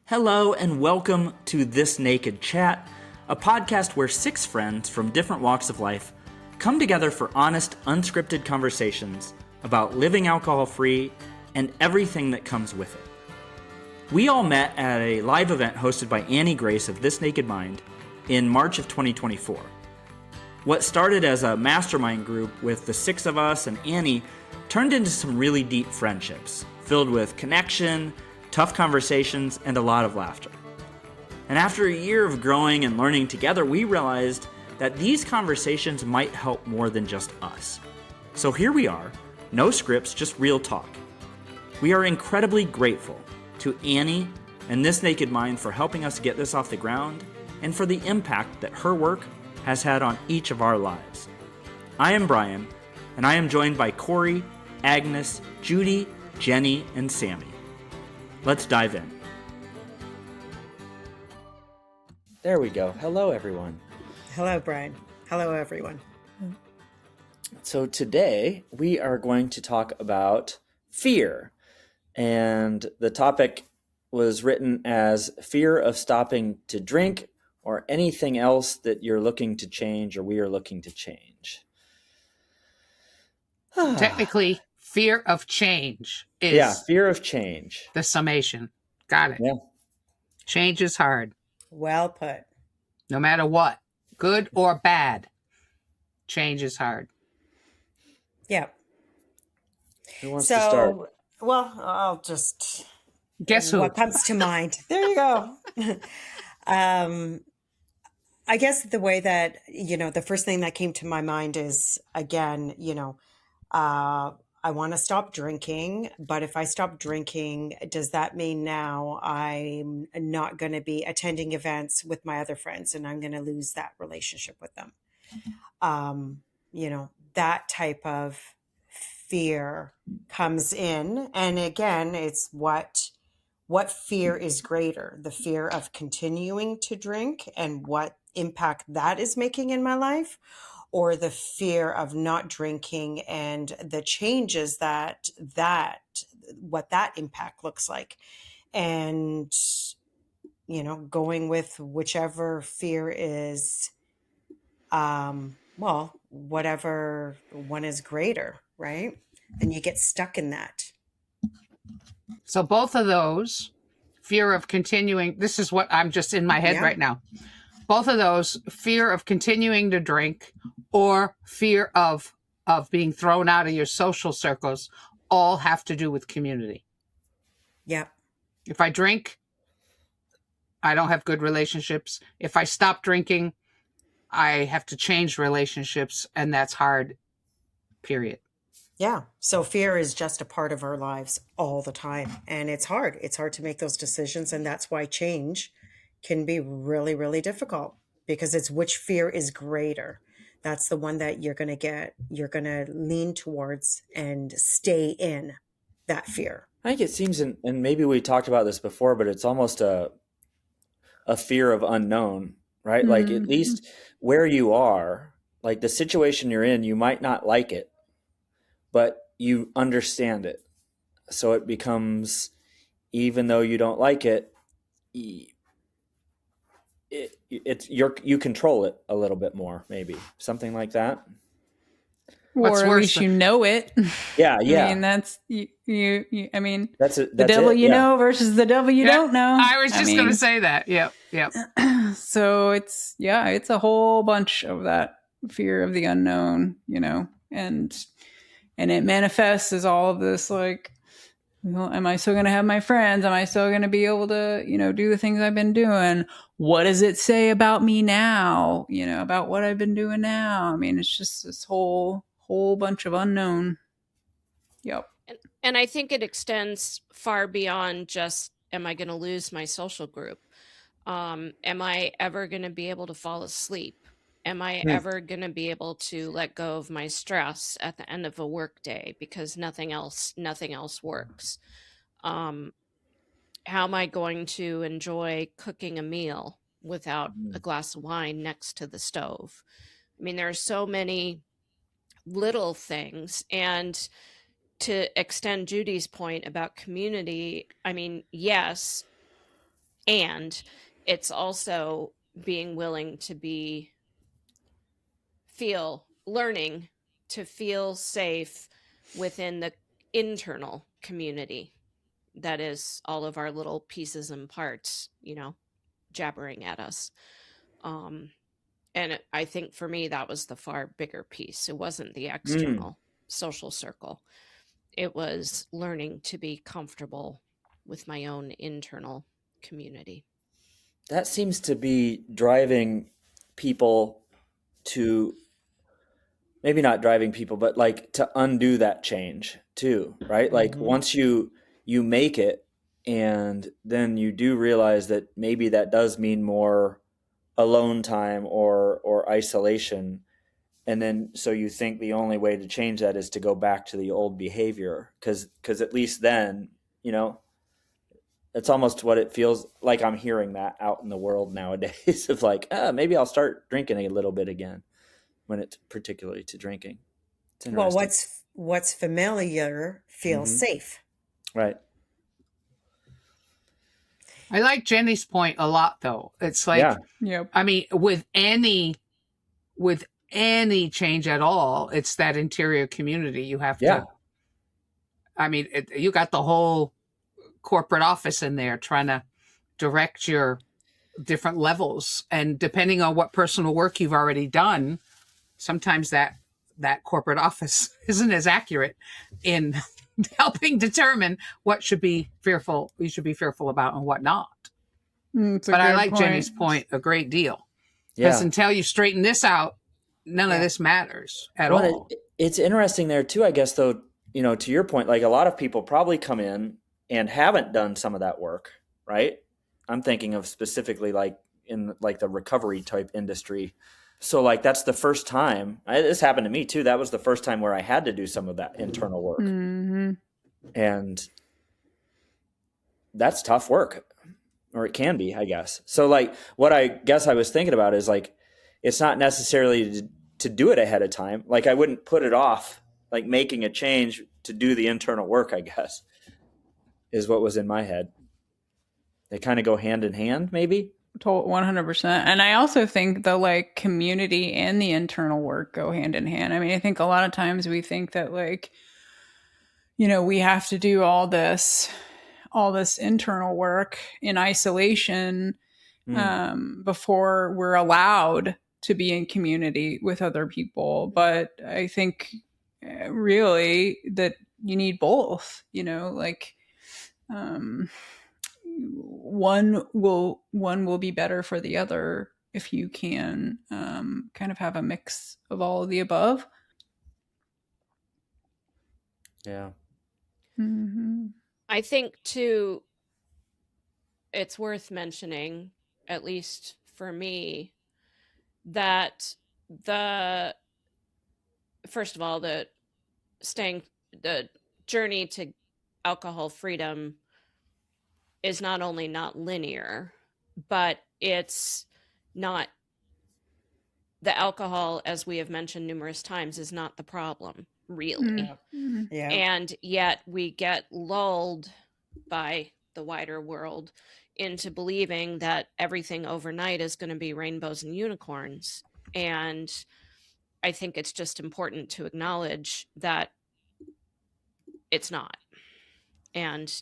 Hello and welcome to This Naked Chat, a podcast where six friends from different walks of life come together for honest, unscripted conversations about living alcohol-free and everything that comes with it. We all met at a live event hosted by Annie Grace of This Naked Mind in March of 2024. What started as a mastermind group with the six of us and Annie turned into some really deep friendships, filled with connection, tough conversations, and a lot of laughter. And after a year of growing and learning together, we realized that these conversations might help more than just us. So here we are, no scripts, just real talk. We are incredibly grateful to Annie and This Naked Mind for helping us get this off the ground and for the impact that her work has had on each of our lives. I am Brian, and I am joined by Kori, Agnes, Judi, Jenie, and Sammie. Let's dive in. There we go. Hello, everyone. Hello, Brian. Hello, everyone. So today we are going to talk about fear. And the topic was written as fear of stopping to drink or anything else that you're looking to change or we are looking to change. Technically, fear of change is fear of change. the summation. Got it. Yeah. Change is hard, Well put. no matter what, good or bad. Change is hard. Yeah. Who wants to start? Well, I'll just Guess who? what comes to mind. There you go. I guess the way that, the first thing that came to my mind is, again, I want to stop drinking, but if I stop drinking, does that mean now I'm not going to be attending events with my other friends and I'm going to lose that relationship with them? That type of fear comes in. And again, it's what fear is greater, the fear of continuing to drink and what impact that is making in my life, or the fear of not drinking and the changes that what that impact looks like. And, going with whichever fear is, whatever one is greater, right? And you get stuck in that. So both of those, fear of continuing, this is what I'm just in my head right now. Both of those, fear of continuing to drink or fear of being thrown out of your social circles, all have to do with community. Yeah. If I drink, I don't have good relationships. If I stop drinking, I have to change relationships, and that's hard, period. Yeah. So fear is just a part of our lives all the time. And it's hard. It's hard to make those decisions. And that's why change can be really, really difficult, because it's which fear is greater. That's the one that you're going to lean towards and stay in that fear. I think it seems, and maybe we talked about this before, but it's almost a fear of unknown, right? Mm-hmm. Like at least where you are, like the situation you're in, you might not like it, but you understand it. So it becomes, even though you don't like it, you control it a little bit more, maybe something like that. Or at least you know it. Yeah. I mean, that's you. I mean, that's the devil you know versus the devil you don't know. I was just going to say that. Yep. So it's a whole bunch of that fear of the unknown, and it manifests as all of this, like, am I still going to have my friends? Am I still going to be able to, do the things I've been doing? What does it say about me now? About what I've been doing now? I mean, it's just this whole bunch of unknown. Yep. And I think it extends far beyond just, am I going to lose my social group? Am I ever going to be able to fall asleep? Am I ever going to be able to let go of my stress at the end of a work day because nothing else works? How am I going to enjoy cooking a meal without a glass of wine next to the stove? I mean, there are so many little things. And to extend Judi's point about community, I mean, yes, And it's also being willing to learning to feel safe within the internal community that is all of our little pieces and parts, jabbering at us. And I think for me, that was the far bigger piece. It wasn't the external social circle. It was learning to be comfortable with my own internal community. That seems to be driving people to, maybe not driving people, but like to undo that change too, right? Like once you make it, and then you do realize that maybe that does mean more alone time or isolation. And then so you think the only way to change that is to go back to the old behavior, because at least then, it's almost what it feels like. I'm hearing that out in the world nowadays of like, maybe I'll start drinking a little bit again, when it's particularly to drinking. It's Well, interesting. what's familiar feels safe. Right. I like Jenny's point a lot, though. It's like, Yeah. Yep. I mean, with any change at all, it's that interior community you have Yeah. to. I mean, you got the whole corporate office in there trying to direct your different levels, and depending on what personal work you've already done, sometimes that corporate office isn't as accurate in helping determine what you should be fearful about and what not. But I like Jenny's point a great deal, because until you straighten this out, none of this matters at all. It's interesting there too, I guess, though, to your point, like a lot of people probably come in and haven't done some of that work, right? I'm thinking of specifically like in like the recovery type industry. So like that's the first time, this happened to me too. That was the first time where I had to do some of that internal work. And that's tough work, or it can be, I guess. So like what I guess I was thinking about is like, it's not necessarily to do it ahead of time. Like I wouldn't put it off, like making a change to do the internal work, I guess, is what was in my head. They kind of go hand in hand, maybe. 100%. And I also think the like community and the internal work go hand in hand. I mean, I think a lot of times we think that like, we have to do all this internal work in isolation before we're allowed to be in community with other people. But I think really that you need both, like one will be better for the other if you can kind of have a mix of all of the above. Yeah. I think too, it's worth mentioning, at least for me, that first of all, the journey to alcohol freedom is not only not linear, but it's not, the alcohol, as we have mentioned numerous times, is not the problem, really. Yeah. And yet we get lulled by the wider world into believing that everything overnight is going to be rainbows and unicorns. And I think it's just important to acknowledge that it's not. And,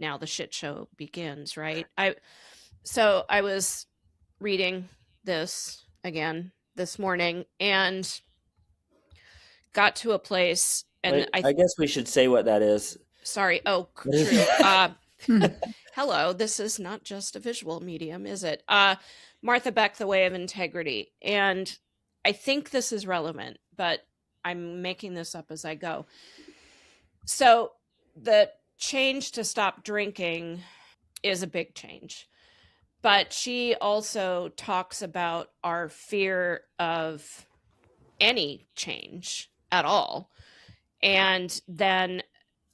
now the shit show begins, right? So I was reading this again this morning and got to a place, and Wait, I guess we should say what that is. Sorry. Oh, true. Hello, this is not just a visual medium, is it? Martha Beck, The Way of Integrity. And I think this is relevant, but I'm making this up as I go. So the change to stop drinking is a big change. But she also talks about our fear of any change at all. And then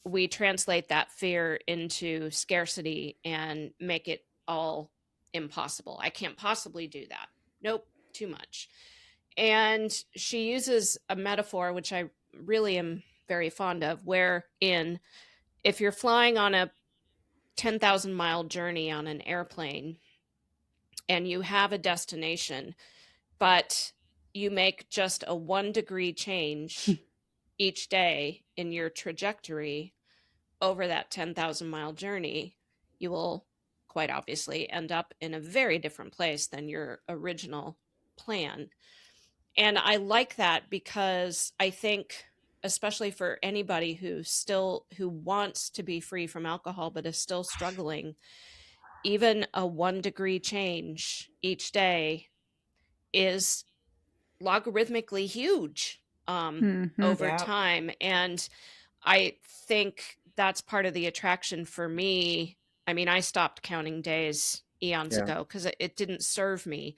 we translate that fear into scarcity and make it all impossible. I can't possibly do that. Nope, too much. And she uses a metaphor, which I really am very fond of, wherein if you're flying on a 10,000-mile journey on an airplane and you have a destination, but you make just a 1-degree change each day in your trajectory over that 10,000-mile journey, you will quite obviously end up in a very different place than your original plan. And I like that because I think, especially for anybody who wants to be free from alcohol but is still struggling, even a 1-degree change each day is logarithmically huge over Yeah. time. And I think that's part of the attraction for me. I mean, I stopped counting days eons ago because it didn't serve me.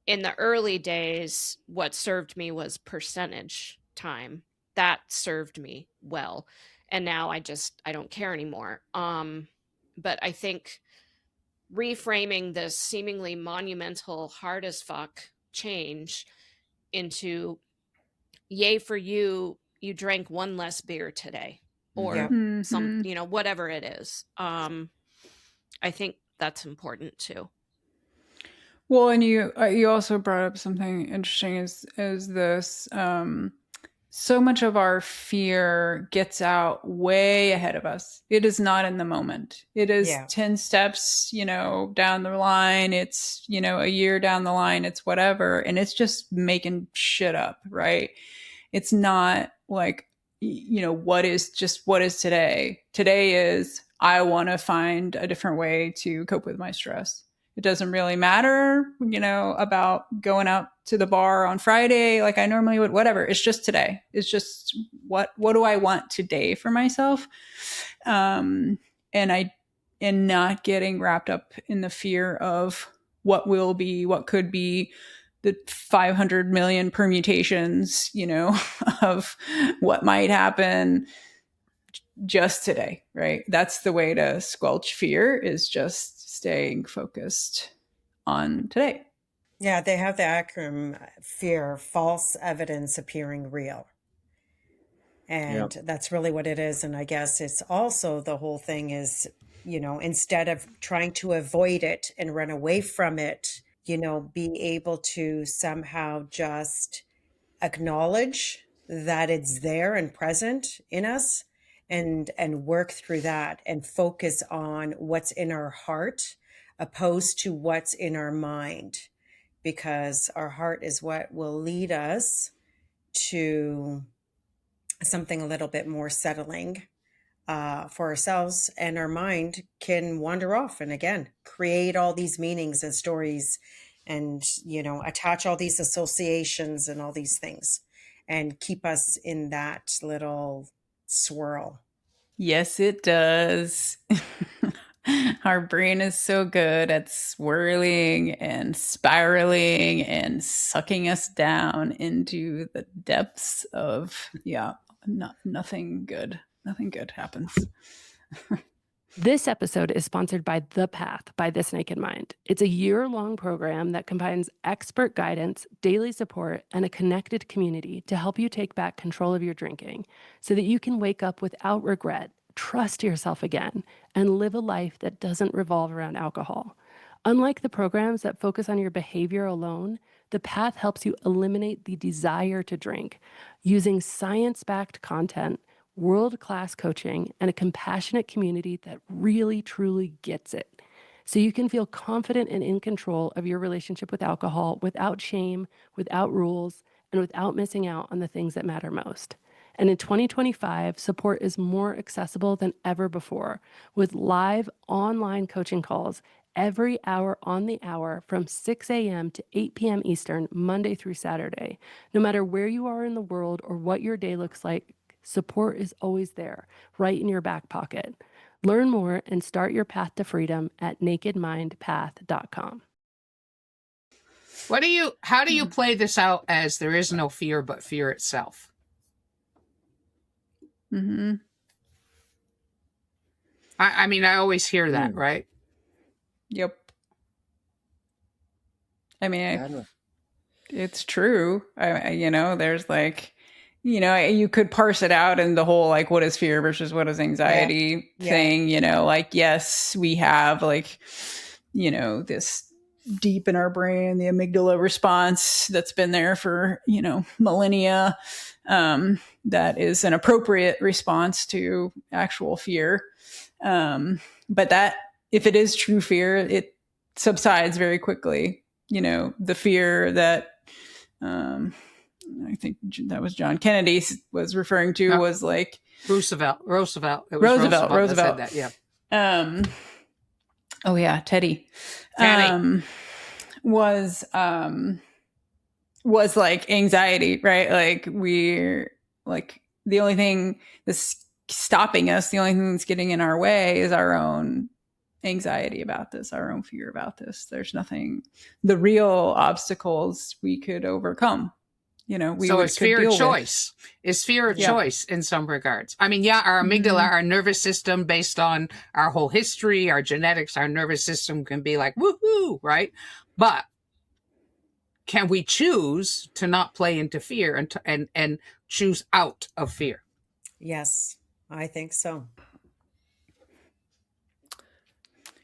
In the early days, what served me was percentage time. That served me well. And now I don't care anymore. But I think reframing this seemingly monumental, hard as fuck change into, yay for you, you drank one less beer today, or Yep. some, whatever it is. I think that's important too. Well, and you also brought up something interesting is this so much of our fear gets out way ahead of us. It is not in the moment. It is 10 steps, down the line. It's, a year down the line. It's whatever. And it's just making shit up, right? It's not like, what is today? Today is, I want to find a different way to cope with my stress. It doesn't really matter, about going out to the bar on Friday like I normally would, whatever. It's just today. It's just what do I want today for myself? And not getting wrapped up in the fear of what will be, what could be, the 500 million permutations, of what might happen just today, right? That's the way to squelch fear, is just staying focused on today. Yeah, they have the acronym FEAR, false evidence appearing real. And that's really what it is. And I guess it's also, the whole thing is, instead of trying to avoid it and run away from it, be able to somehow just acknowledge that it's there and present in us, and work through that and focus on what's in our heart opposed to what's in our mind, because our heart is what will lead us to something a little bit more settling for ourselves, and our mind can wander off and again create all these meanings and stories and attach all these associations and all these things and keep us in that little swirl. Yes, it does. Our brain is so good at swirling and spiraling and sucking us down into the depths of, nothing good. Nothing good happens. This episode is sponsored by The Path by This Naked Mind. It's a year-long program that combines expert guidance, daily support, and a connected community to help you take back control of your drinking so that you can wake up without regret, trust yourself again, and live a life that doesn't revolve around alcohol. Unlike the programs that focus on your behavior alone, The Path helps you eliminate the desire to drink using science-backed content, world-class coaching, and a compassionate community that really, truly gets it. So you can feel confident and in control of your relationship with alcohol without shame, without rules, and without missing out on the things that matter most. And in 2025, support is more accessible than ever before, with live online coaching calls every hour on the hour from 6 a.m. to 8 p.m. Eastern, Monday through Saturday. No matter where you are in the world or what your day looks like, support is always there, right in your back pocket. Learn more and start your path to freedom at nakedmindpath.com. How do you play this out as there is no fear but fear itself? Mm-hmm. I mean, I always hear that, right? Yep. I mean, it's true. There's like, you know, you could parse it out in the whole, like, what is fear versus what is anxiety thing, you know, like, yes, we have, like, you know, this deep in our brain, the amygdala response that's been there for, you know, millennia. That is an appropriate response to actual fear. But that, if it is true fear, it subsides very quickly. You know, the fear that, I think that was John Kennedy was referring to was like Roosevelt. It was Roosevelt that said that, yeah. Oh yeah, Teddy. Was like anxiety, right? Like we're like the only thing that's stopping us, the only thing that's getting in our way is our own anxiety about this, our own fear about this. There's nothing, the real obstacles we could overcome. You know, so it's fear of choice. Is fear of choice in some regards. I mean, yeah, our amygdala, our nervous system, based on our whole history, our genetics, our nervous system can be like, woohoo, right? But can we choose to not play into fear and choose out of fear? Yes, I think so.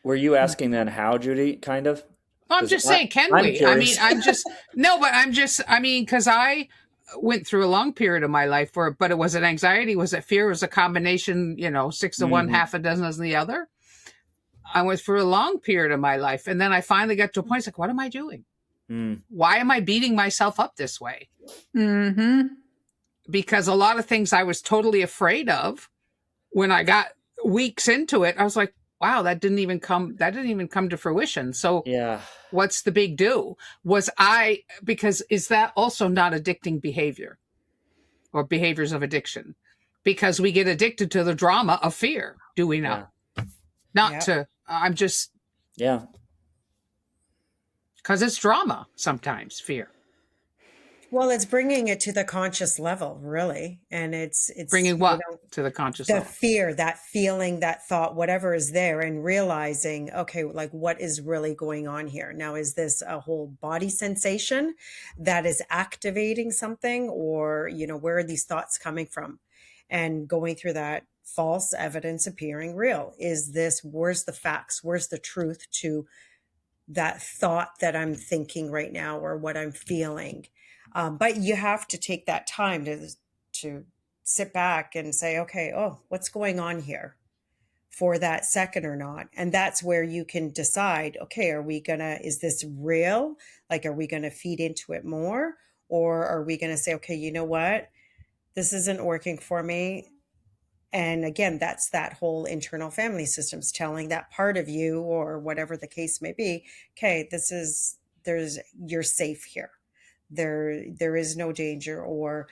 Were you asking then how, Judi, kind of? I'm just saying, can we? Curious. I mean, because I went through a long period of my life but it was an anxiety, was it fear, it was a combination, you know, 6 of one, half a dozen of the other. I went through a long period of my life. And then I finally got to a point, it's like, what am I doing? Why am I beating myself up this way? Because a lot of things I was totally afraid of, when I got weeks into it, I was like, wow, that didn't even come to fruition. So what's the big do? Because is that also not addicting behavior or behaviors of addiction? Because we get addicted to the drama of fear, do we not? Because it's drama sometimes, fear. Well, it's bringing it to the conscious level, really. And it's bringing what to the conscious level? The fear, that feeling, that thought, whatever is there, and realizing, okay, like what is really going on here? Now, is this a whole body sensation that is activating something, or, you know, where are these thoughts coming from? And going through that false evidence appearing real. Where's the facts? Where's the truth to that thought that I'm thinking right now, or what I'm feeling? But you have to take that time to sit back and say, okay, what's going on here for that second or not? And that's where you can decide, okay, is this real? Like, are we going to feed into it more? Or are we going to say, okay, you know what? This isn't working for me. And again, that's that whole internal family systems telling that part of you, or whatever the case may be, okay, you're safe here. There is no danger, or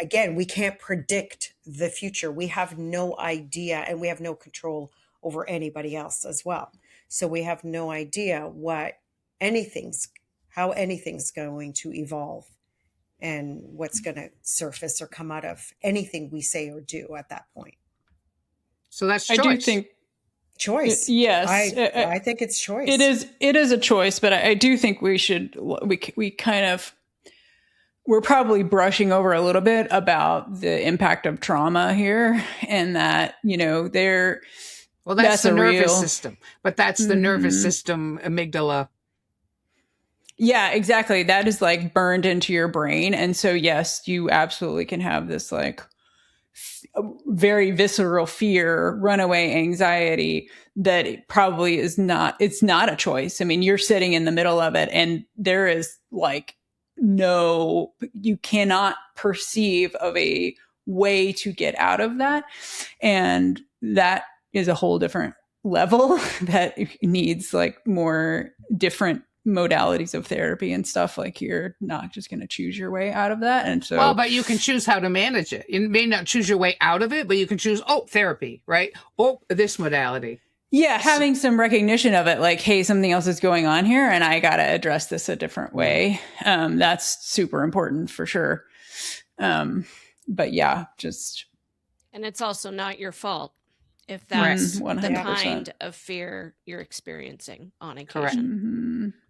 again, we can't predict the future. We have no idea, and we have no control over anybody else as well. So we have no idea how anything's going to evolve, and what's going to surface or come out of anything we say or do at that point. So that's choice. I do think choice. Yes. I think it's choice. It is a choice, but I do think we're probably brushing over a little bit about the impact of trauma here, and that, you know, that's the nervous system, but that's the nervous system, amygdala. Yeah, exactly. That is like burned into your brain. And so, yes, you absolutely can have this like very visceral fear, runaway anxiety that it probably it's not a choice. I mean, you're sitting in the middle of it, and there is like you cannot perceive of a way to get out of that. And that is a whole different level that needs like more different modalities of therapy and stuff. Like, you're not just going to choose your way out of that. And so, but you can choose how to manage it. You may not choose your way out of it, but you can choose, therapy, right? This modality. Yeah, having some recognition of it, like, hey, something else is going on here, and I got to address this a different way. That's super important for sure. But yeah, and it's also not your fault if that's 100%. the kind of fear you're experiencing on occasion. Correct.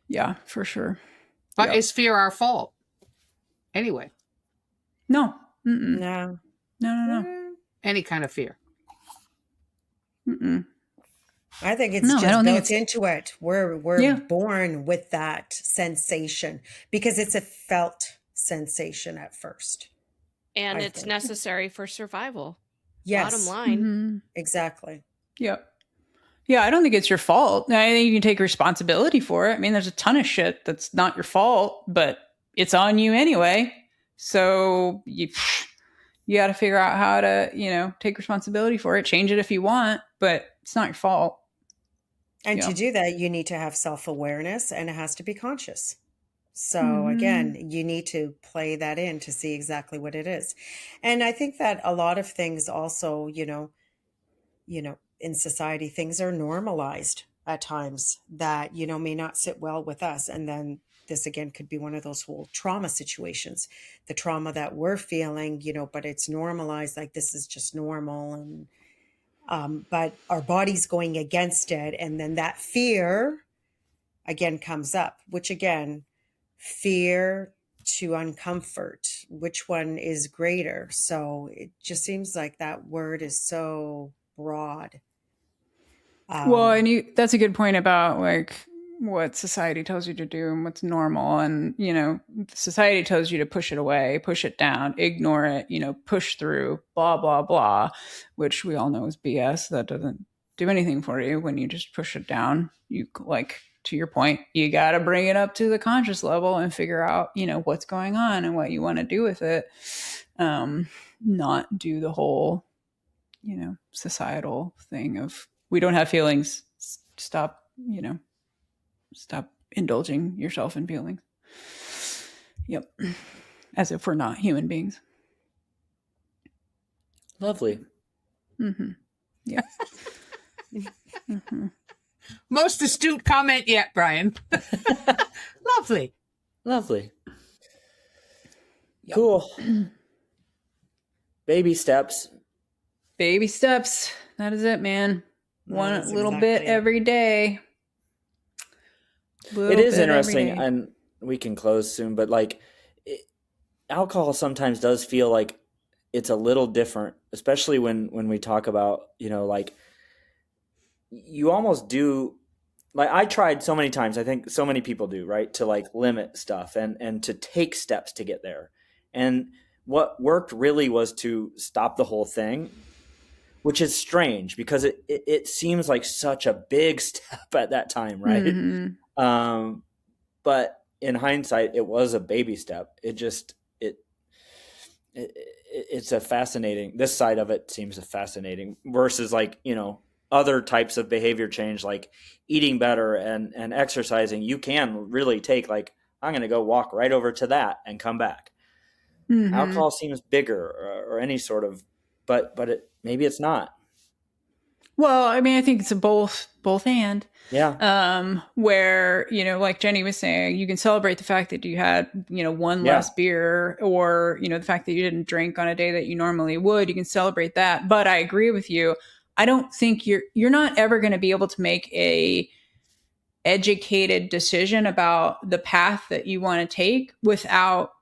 Yeah, for sure. But is fear our fault? Anyway. No. Mm-mm. No. No. Any kind of fear. Mm-mm. I think it's No, I just don't think built into it. We're Yeah. born with that sensation because it's a felt sensation at first. And I it's think. necessary for survival. Yes. Bottom line. Mm-hmm. Exactly. Yep. Yeah, I don't think it's your fault. I think you can take responsibility for it. I mean, there's a ton of shit that's not your fault, but it's on you anyway. So you got to figure out how to, take responsibility for it. Change it if you want, but it's not your fault. And Yeah. to do that, you need to have self-awareness and it has to be conscious. So again, you need to play that in to see exactly what it is. And I think that a lot of things also, in society, things are normalized at times that, may not sit well with us. And then this again could be one of those whole trauma situations, the trauma that we're feeling, but it's normalized, like this is just normal. And but our body's going against it. And then that fear again comes up, which again, fear to uncomfort, which one is greater? So it just seems like that word is so broad. Well, and that's a good point about like what society tells you to do and what's normal. And, society tells you to push it away, push it down, ignore it, push through, blah, blah, blah, which we all know is BS. That doesn't do anything for you when you just push it down. You to your point, you got to bring it up to the conscious level and figure out, what's going on and what you want to do with it. Not do the whole, societal thing of we don't have feelings. Stop indulging yourself in feelings. Yep. As if we're not human beings. Lovely. Mm-hmm. Yeah. Mm-hmm. Most astute comment yet, Brian. Lovely. Lovely. Yep. Cool. Baby steps. Baby steps. That is it, man. One That's little exactly bit it. every day. It is interesting, and we can close soon, but alcohol sometimes does feel like it's a little different, especially when we talk about, you almost do, I tried so many times, I think so many people do, right, to limit stuff and to take steps to get there. And what worked really was to stop the whole thing, which is strange because it seems like such a big step at that time, right? Mm-hmm. But in hindsight, it was a baby step. It's a fascinating, this side of it seems fascinating versus other types of behavior change, like eating better and exercising. You can really take I'm going to go walk right over to that and come back. Mm-hmm. Alcohol seems bigger or any sort of, but maybe it's not. Well, I mean, I think it's a both and. Yeah. Where, like Jenny was saying, you can celebrate the fact that you had, one less beer or, the fact that you didn't drink on a day that you normally would. You can celebrate that. But I agree with you. I don't think you're not ever going to be able to make a educated decision about the path that you want to take without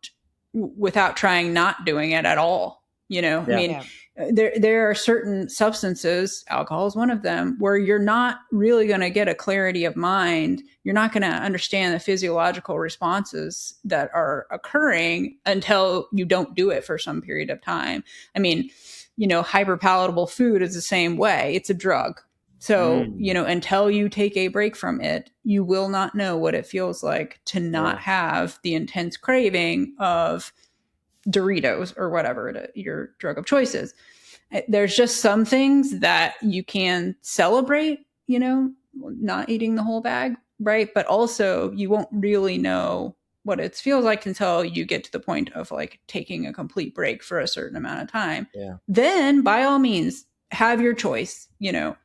trying not doing it at all. I mean, there are certain substances, alcohol is one of them, where you're not really going to get a clarity of mind. You're not going to understand the physiological responses that are occurring until you don't do it for some period of time. I mean, hyperpalatable food is the same way. It's a drug. So, until you take a break from it, you will not know what it feels like to not have the intense craving of Doritos or whatever your drug of choice is. There's just some things that you can celebrate, not eating the whole bag, right? But also you won't really know what it feels like until you get to the point of taking a complete break for a certain amount of time. Yeah. Then by all means, have your choice,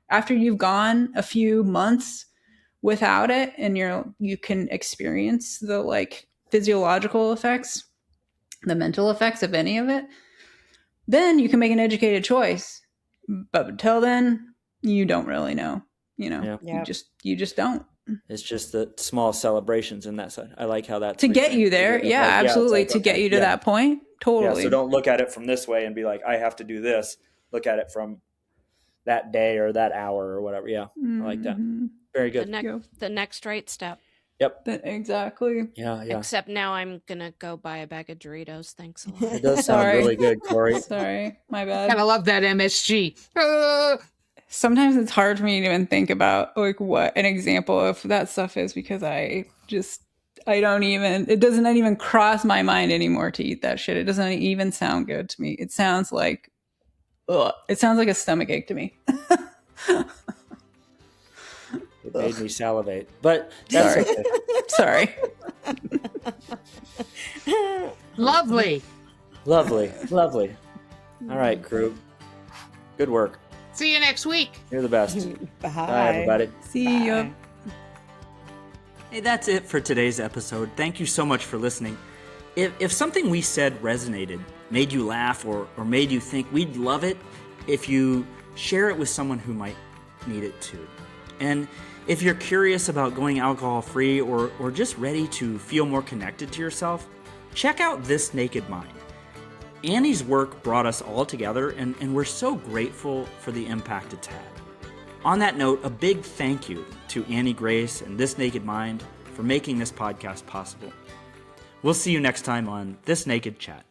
after you've gone a few months without it and you can experience the physiological effects, the mental effects of any of it, then you can make an educated choice. But until then, you don't really know, you just don't. It's just the small celebrations in that side. I like how that's to get you there. Yeah, absolutely. To get you to that point. Totally. Yeah, so don't look at it from this way and be like, I have to do this. Look at it from that day or that hour or whatever. Yeah, I like that. Very good. The next right step. Yep. Exactly. Yeah. Except now I'm going to go buy a bag of Doritos. Thanks a lot. It does sound really good, Kori. Sorry, my bad. Kind of love that MSG. Sometimes it's hard for me to even think about like what an example of that stuff is, because it doesn't even cross my mind anymore to eat that shit. It doesn't even sound good to me. It sounds like a stomach ache to me. It made me salivate, but that's Sorry. Lovely. Lovely. All right, crew. Good work. See you next week. You're the best. Bye, everybody. See ya. Hey, that's it for today's episode. Thank you so much for listening. If something we said resonated, made you laugh, or made you think, we'd love it if you share it with someone who might need it too. And if you're curious about going alcohol-free or just ready to feel more connected to yourself, check out This Naked Mind. Annie's work brought us all together, and we're so grateful for the impact it's had. On that note, a big thank you to Annie Grace and This Naked Mind for making this podcast possible. We'll see you next time on This Naked Chat.